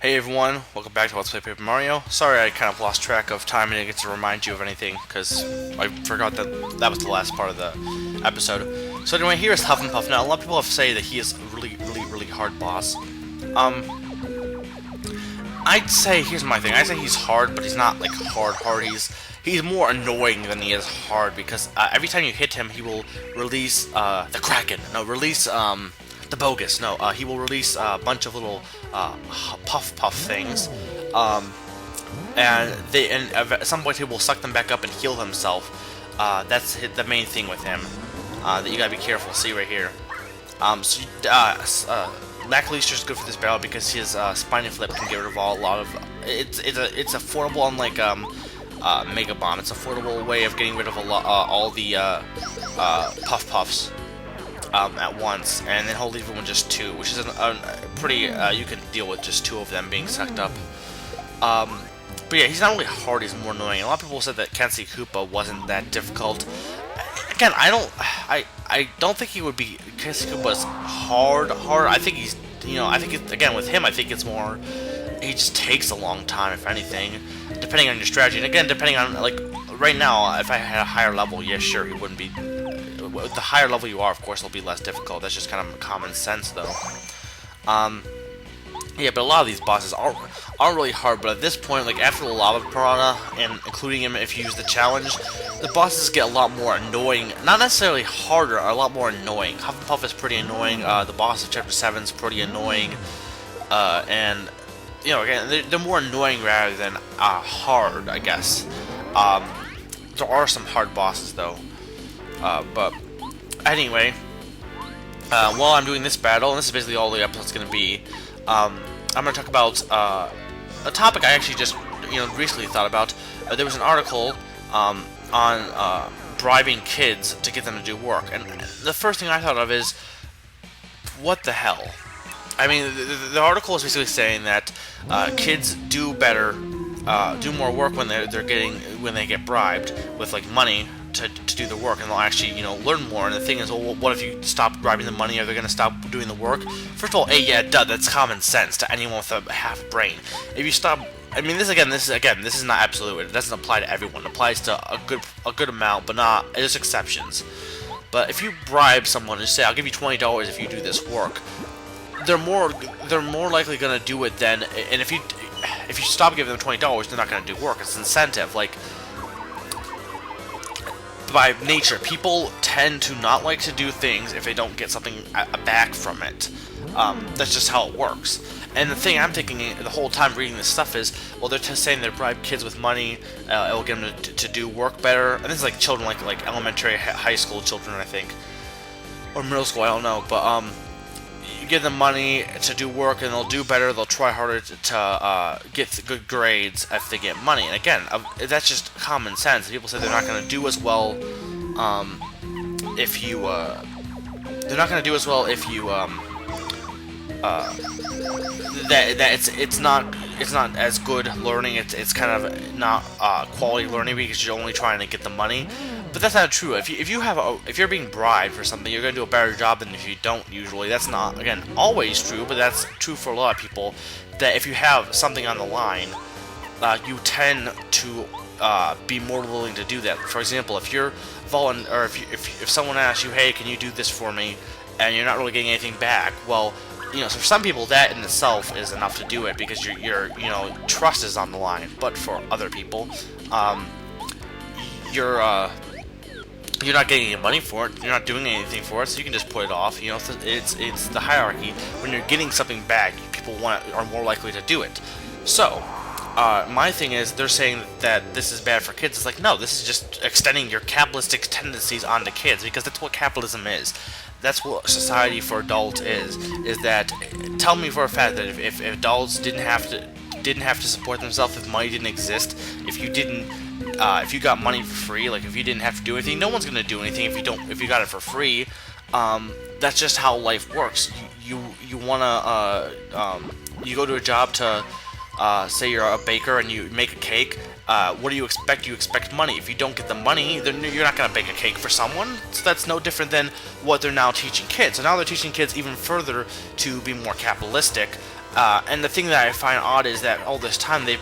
Hey everyone, welcome back to Let's Play Paper Mario. Sorry I kind of lost track of time and didn't get to remind you of anything, because I forgot that that was the last part of the episode. So anyway, here is Huff N. Now, a lot of people have said that he is a really hard boss. I'd say, here's my thing, I'd say he's hard, but he's not, like, hard. He's more annoying than he is hard, because every time you hit him, he will release, the Kraken. No, release, the Bogus. No, he will release a bunch of little, puff things, and at some point he will suck them back up and heal himself. That's the main thing with him, that you gotta be careful. See right here. Lackluster is good for this battle because his spiny flip can get rid of a lot of. It's affordable, unlike Mega Bomb. It's an affordable way of getting rid of all the puffs at once, and then he'll leave it with just two, which is a pretty. You can deal with just two of them being sucked up. But yeah, he's not really hard. He's more annoying. A lot of people said that Kenshi Koopa wasn't that difficult. Again, I don't think he would be. Kenshi Koopa's hard. I think he's, I think again with him, I think it's more. He just takes a long time, if anything, depending on your strategy. And again, depending on, like, right now, if I had a higher level, yeah, sure, he wouldn't be. The higher level you are, of course, it'll be less difficult. That's just kind of common sense, though. Yeah, but a lot of these bosses aren't really hard, but at this point, like, after the Lava Piranha, and including him if you use the challenge, the bosses get a lot more annoying. Not necessarily harder, a lot more annoying. Huff N' Puff is pretty annoying, the boss of Chapter 7 is pretty annoying, and, again, they're more annoying rather than hard, I guess. There are some hard bosses, though, but anyway, while I'm doing this battle, and this is basically all the episode's going to be, I'm going to talk about a topic I actually just recently thought about. There was an article on bribing kids to get them to do work, and the first thing I thought of is, what the hell? I mean, the article is basically saying that kids do better, do more work when they get bribed with, like, money to do the work, and they'll actually learn more. And the thing is, well, what if you stop bribing the money? Are they going to stop doing the work? First of all, yeah, duh, that's common sense to anyone with a half brain. If you stop, I mean, this is not absolute. It doesn't apply to everyone. It applies to a good amount, but not. There's exceptions. But if you bribe someone and say, "I'll give you $20 if you do this work," they're more likely going to do it then. And if you stop giving them $20, they're not going to do work. It's incentive. Like, by nature, people tend to not like to do things if they don't get something back from it. That's just how it works. And the thing I'm thinking the whole time reading this stuff is, well, they're just saying they bribe kids with money, it will get them to do work better. And this is like children, like elementary, high school children, I think, or middle school, I don't know. But you give them money to do work, and they'll do better. They'll try harder to get good grades if they get money. And again, that's just common sense. People say they're not going to do as well if you. They're not going to do as well if you. It's not as good learning. It's kind of not quality learning because you're only trying to get the money. But that's not true. If you're being bribed for something, you're going to do a better job than if you don't. Usually, that's not, again, always true, but that's true for a lot of people. That if you have something on the line, you tend to be more willing to do that. For example, if you're if someone asks you, "Hey, can you do this for me?" and you're not really getting anything back, well, so for some people that in itself is enough to do it because your trust is on the line. But for other people, you're not getting any money for it, you're not doing anything for it, so you can just put it off. It's the hierarchy. When you're getting something back, people are more likely to do it. So, my thing is, they're saying that this is bad for kids. It's like, no, this is just extending your capitalistic tendencies onto kids, because that's what capitalism is. That's what society for adults is that, tell me for a fact that if adults didn't have to support themselves, if money didn't exist, if you got money for free, like if you didn't have to do anything, no one's gonna do anything if you got it for free. That's just how life works. You go to a job to say you're a baker and you make a cake. What do you expect? You expect money. If you don't get the money, then you're not gonna bake a cake for someone. So that's no different than what they're now teaching kids. So now they're teaching kids even further to be more capitalistic. And the thing that I find odd is that all this time they've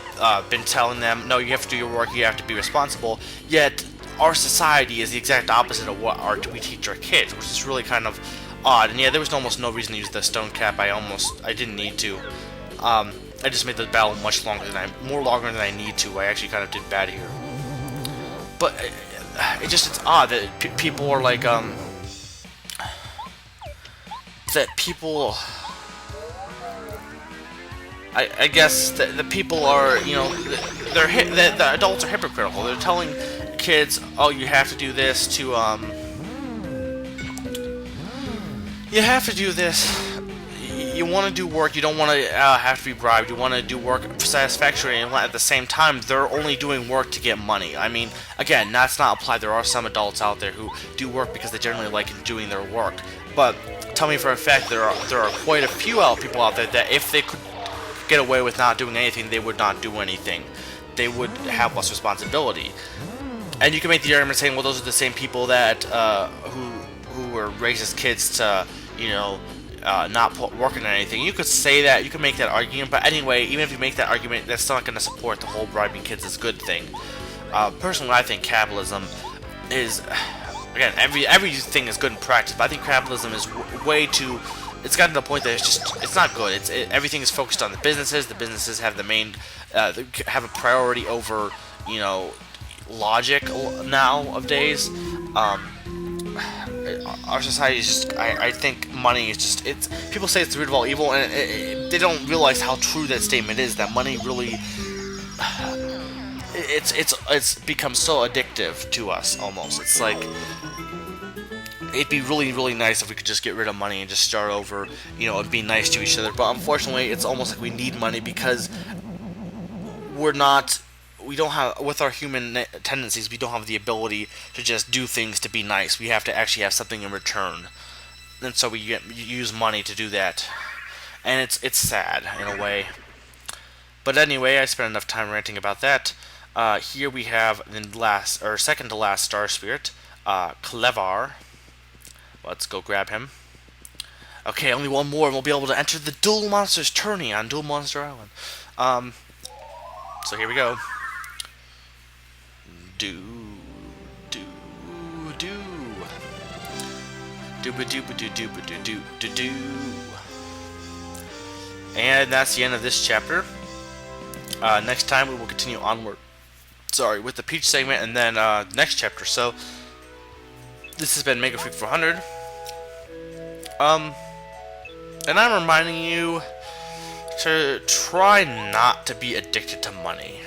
been telling them, no, you have to do your work, you have to be responsible, yet our society is the exact opposite of what we teach our kids, which is really kind of odd. And yeah, there was almost no reason to use the stone cap. I didn't need to. I just made the battle much more longer than I need to. I actually kind of did bad here. But it's odd that people are like, that people, I guess the people are, you know, the adults are hypocritical. They're telling kids, oh, you have to do this to, you have to do this. You want to do work, you don't want to have to be bribed, you want to do work satisfactorily, and at the same time, they're only doing work to get money. I mean, again, that's not applied. There are some adults out there who do work because they generally like doing their work. But tell me for a fact, there are quite a few people out there that if they could get away with not doing anything, they would not do anything. They would have less responsibility. And you can make the argument saying, well, those are the same people that who were racist kids to, you know, not working on anything. You could say that, you could make that argument, but anyway, even if you make that argument, that's not going to support the whole bribing kids is good thing. Personally, I think capitalism is, again, everything is good in practice, but I think capitalism is way too, it's gotten to the point that it's not good. Everything is focused on the businesses have the main, have a priority over, you know, logic now of days. Our society is just, I think money is just, people say it's the root of all evil, and they don't realize how true that statement is, that money really, it's become so addictive to us, almost. It's like, it'd be really, really nice if we could just get rid of money and just start over, you know, and be nice to each other, but unfortunately, it's almost like we need money because we don't have, with our human tendencies, we don't have the ability to just do things to be nice. We have to actually have something in return, and so we use money to do that, and it's sad in a way. But anyway, I spent enough time ranting about that. Here we have the second to last Star Spirit, Clevar. Let's go grab him. Okay, only one more, and we'll be able to enter the Duel Monsters tourney on Duel Monster Island. So here we go. Do ba do ba do do ba do do do do. And that's the end of this chapter. Next time we will continue onward. Sorry, with the Peach segment, and then next chapter. So this has been Mega Freak 400. And I'm reminding you to try not to be addicted to money.